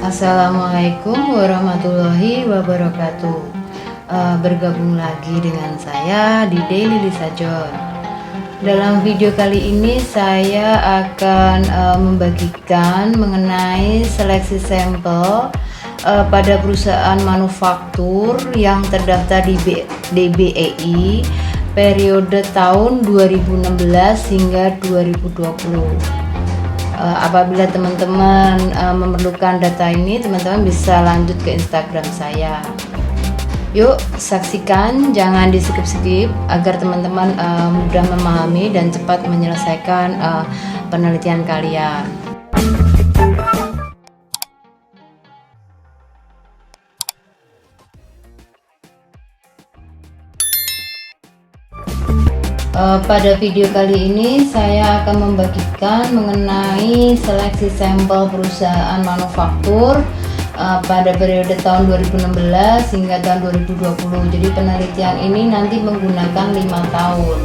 Assalamualaikum warahmatullahi wabarakatuh. Bergabung lagi dengan saya di Daily Lisa John. Dalam video kali ini saya akan membagikan mengenai seleksi sampel pada perusahaan manufaktur yang terdaftar di DBEI periode tahun 2016 hingga 2020. Apabila teman-teman memerlukan data ini, teman-teman bisa lanjut ke Instagram saya. Yuk saksikan, jangan di skip-skip agar teman-teman mudah memahami dan cepat menyelesaikan penelitian kalian. Pada video kali ini saya akan membagikan mengenai seleksi sampel perusahaan manufaktur pada periode tahun 2016 hingga tahun 2020. Jadi penelitian ini nanti menggunakan 5 tahun.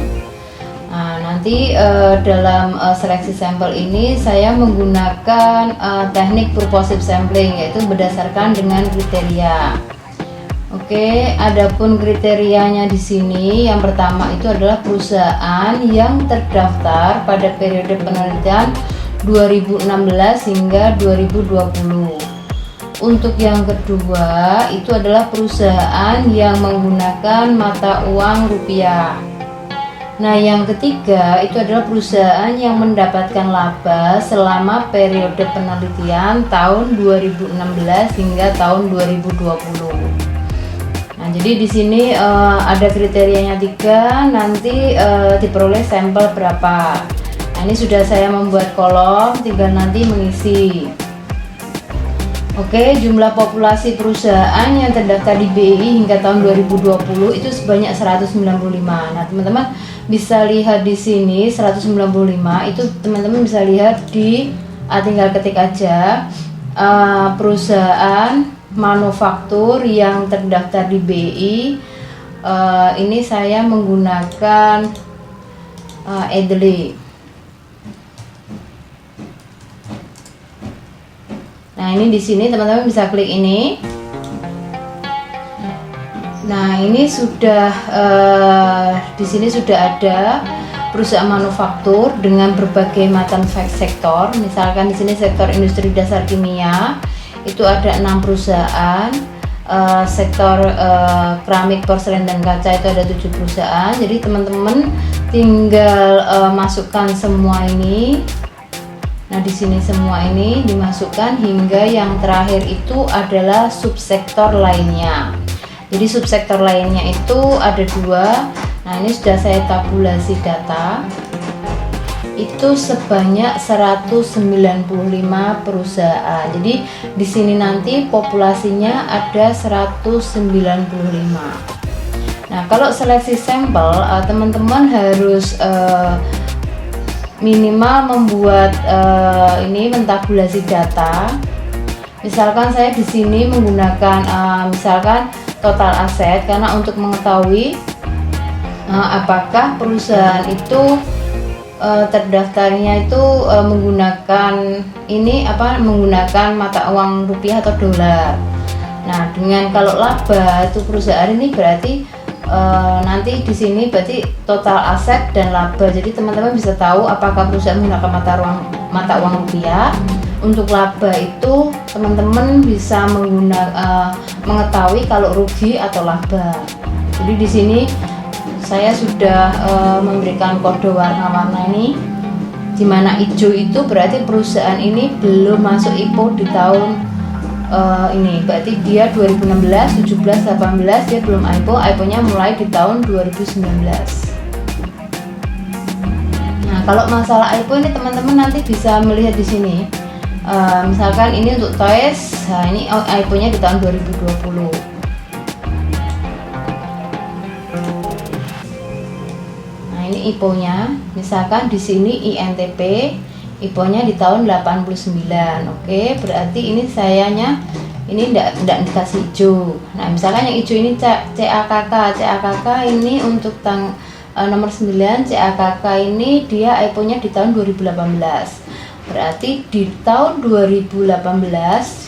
Nah, nanti dalam seleksi sampel ini saya menggunakan teknik purposive sampling, yaitu berdasarkan dengan kriteria. Oke, adapun kriterianya di sini yang pertama itu adalah perusahaan yang terdaftar pada periode penelitian 2016 hingga 2020. Untuk yang kedua itu adalah perusahaan yang menggunakan mata uang rupiah. Nah, yang ketiga itu adalah perusahaan yang mendapatkan laba selama periode penelitian tahun 2016 hingga tahun 2020. Nah, jadi di sini ada kriterianya 3, nanti diperoleh sampel berapa. Nah, ini sudah saya membuat kolom, tinggal nanti mengisi. Oke, jumlah populasi perusahaan yang terdaftar di BI hingga tahun 2020 itu sebanyak 195. Nah, teman-teman bisa lihat di sini 195 itu teman-teman bisa lihat di tinggal ketik aja perusahaan manufaktur yang terdaftar di BI. Ini saya menggunakan Edley. Nah, ini di sini teman-teman bisa klik ini. Nah, ini sudah di sini sudah ada perusahaan manufaktur dengan berbagai macam sektor. Misalkan di sini sektor industri dasar kimia itu ada 6 perusahaan, sektor keramik, porselen dan kaca itu ada 7 perusahaan. Jadi teman-teman tinggal masukkan semua ini. Nah, di sini semua ini dimasukkan hingga yang terakhir itu adalah subsektor lainnya. Jadi subsektor lainnya itu ada 2. Nah, ini sudah saya tabulasi data. Itu sebanyak 195 perusahaan. Jadi di sini nanti populasinya ada 195. Nah, kalau seleksi sampel teman-teman harus minimal membuat ini mentabulasi data. Misalkan saya di sini menggunakan misalkan total aset, karena untuk mengetahui apakah perusahaan itu terdaftarnya itu menggunakan menggunakan mata uang rupiah atau dolar. Nah, dengan kalau laba itu perusahaan ini berarti nanti di sini berarti total aset dan laba. Jadi teman-teman bisa tahu apakah perusahaan menggunakan mata uang rupiah. Untuk laba itu teman-teman bisa mengetahui kalau rugi atau laba. Jadi di sini saya sudah memberikan kode warna-warna ini, dimana hijau itu berarti perusahaan ini belum masuk IPO di tahun ini, berarti dia 2016, 17, 18 dia belum IPO, IPO-nya mulai di tahun 2019. Nah, kalau masalah IPO ini teman-teman nanti bisa melihat di sini. Misalkan ini untuk Toys, nah ini IPO-nya di tahun 2020. Ini IPO-nya, misalkan di sini INTP, IPO-nya di tahun 89. Oke, berarti ini sayanya ini enggak dikasih hijau. Nah, misalkan yang hijau ini CAKK ini untuk nomor 9, CAKK ini dia IPO-nya di tahun 2018. Berarti di tahun 2018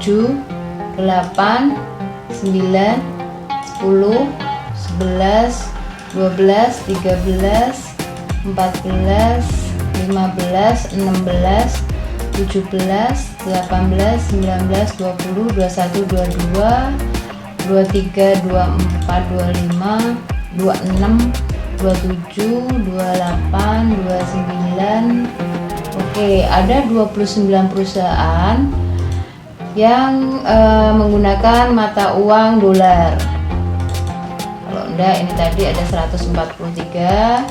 7, 8, 9, 10, 11, 12, 13, 14, 15, 16, 17, 18, 19, 20, 21, 22, 23, 24, 25, 26, 27, 28, 29. Oke, ada 29 perusahaan yang menggunakan mata uang dolar. Kalau enggak, ini tadi ada 143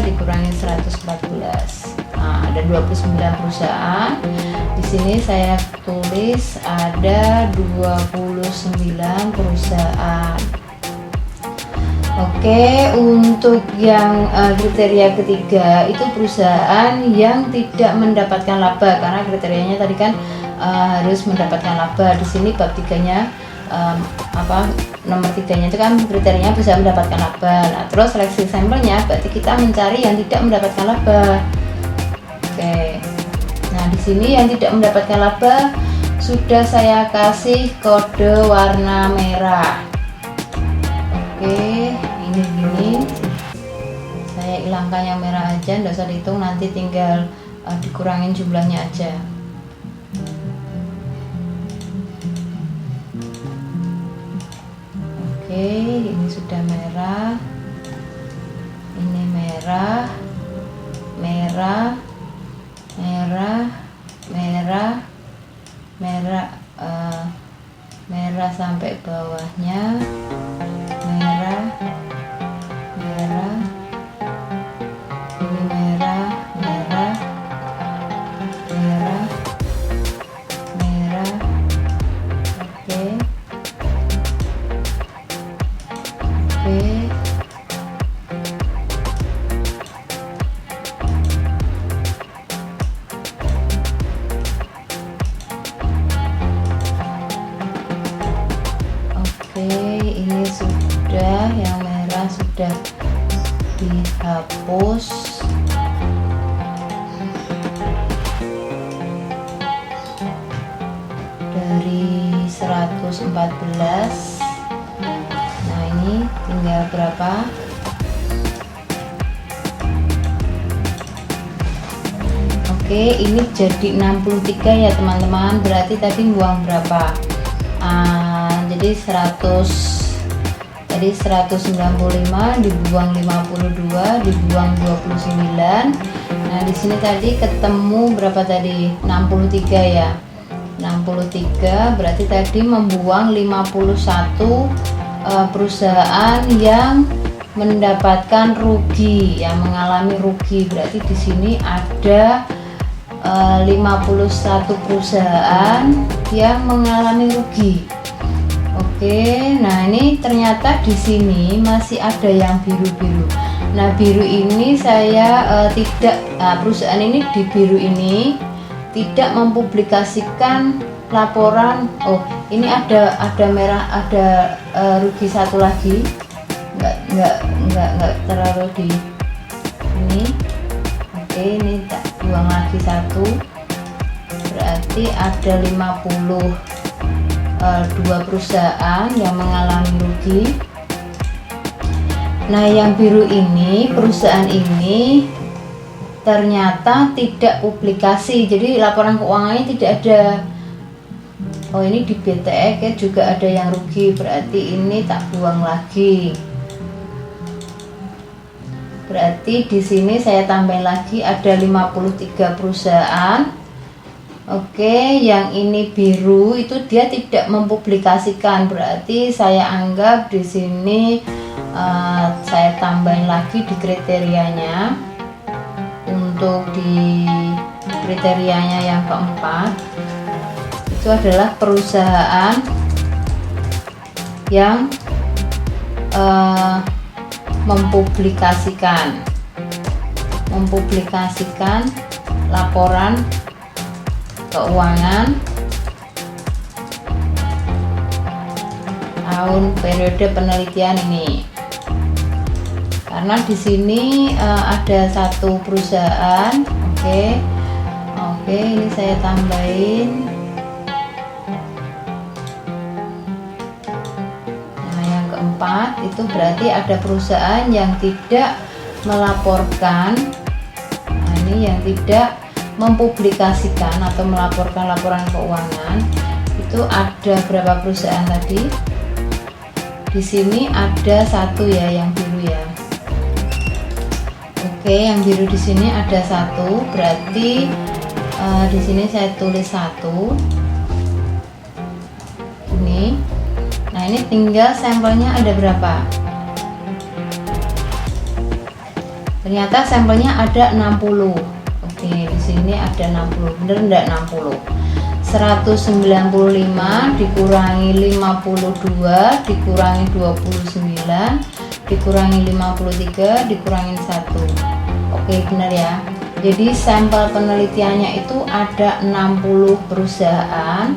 dikurangi 114. Nah, ada 29 perusahaan. Di sini saya tulis ada 29 perusahaan. Oke, untuk yang kriteria ketiga itu perusahaan yang tidak mendapatkan laba, karena kriterianya tadi kan harus mendapatkan laba. Di sini bab 3-nya nomor 3-nya itu kan kriterianya bisa mendapatkan laba. Nah, terus seleksi sampelnya berarti kita mencari yang tidak mendapatkan laba. Oke. Nah, di sini yang tidak mendapatkan laba sudah saya kasih kode warna merah. Oke, ini gini. Saya hilangkan yang merah aja, nggak usah dihitung, nanti tinggal dikurangin jumlahnya aja. Oke, ini sudah merah. Ini merah, merah, merah, merah. merah sampai bawahnya, merah, ini merah, ini sudah, yang merah sudah dihapus. Dari 114. Nah, ini tinggal berapa? Oke, ini jadi 63 ya teman-teman. Berarti tadi buang berapa? Jadi 195 dibuang 52, dibuang 29. Nah, di sini tadi ketemu berapa tadi? 63 ya. 63 berarti tadi membuang 51 perusahaan yang mendapatkan rugi, yang mengalami rugi. Berarti di sini ada 51 perusahaan yang mengalami rugi. Oke, nah ini ternyata di sini masih ada yang biru-biru. Nah, biru ini saya perusahaan ini di biru ini tidak mempublikasikan laporan. Oh, ini ada merah, ada rugi satu lagi. Enggak terlalu di ini. Oke, ini tak buang lagi satu. Berarti ada 52 perusahaan yang mengalami rugi. Nah, yang biru ini, perusahaan ini ternyata tidak publikasi, jadi laporan keuangannya tidak ada. Oh, ini di BTX juga ada yang rugi, berarti ini tak buang lagi. Berarti di sini saya tambahin lagi ada 53 perusahaan. Oke, yang ini biru itu dia tidak mempublikasikan, berarti saya anggap di sini saya tambahin lagi di kriterianya. Untuk di kriterianya yang keempat itu adalah perusahaan yang mempublikasikan laporan keuangan tahun periode penelitian ini. Karena di sini ada satu perusahaan. Oke, ini saya tambahin. Nah, yang keempat itu berarti ada perusahaan yang tidak melaporkan. Nah, ini yang tidak mempublikasikan atau melaporkan laporan keuangan. Itu ada berapa perusahaan tadi? Di sini ada satu ya, yang biru ya. Oke, yang biru di sini ada satu, berarti di sini saya tulis satu. Ini, nah ini tinggal sampelnya ada berapa? Ternyata sampelnya ada 60. Oke, di sini ada 60, bener enggak 60? 195 dikurangi 52 dikurangi 29 dikurangi 53 dikurangin 1. Oke, benar ya. Jadi sampel penelitiannya itu ada 60 perusahaan.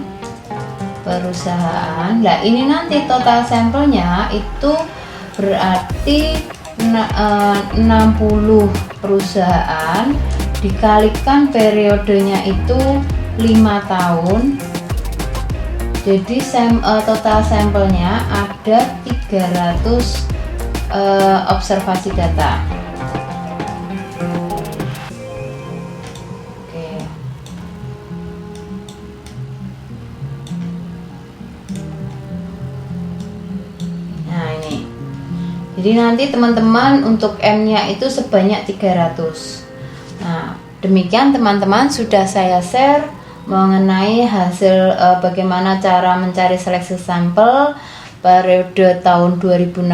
Nah, ini nanti total sampelnya itu berarti 60 perusahaan dikalikan periodenya itu 5 tahun. Jadi total sampelnya ada 300 observasi data. Oke. Nah, ini. Jadi nanti teman-teman untuk M-nya itu sebanyak 300. Nah, demikian teman-teman sudah saya share mengenai hasil bagaimana cara mencari seleksi sampel periode tahun 2016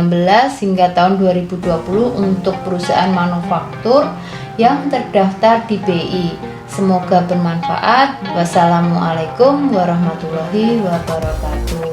hingga tahun 2020 untuk perusahaan manufaktur yang terdaftar di BI. Semoga bermanfaat. Wassalamualaikum warahmatullahi wabarakatuh.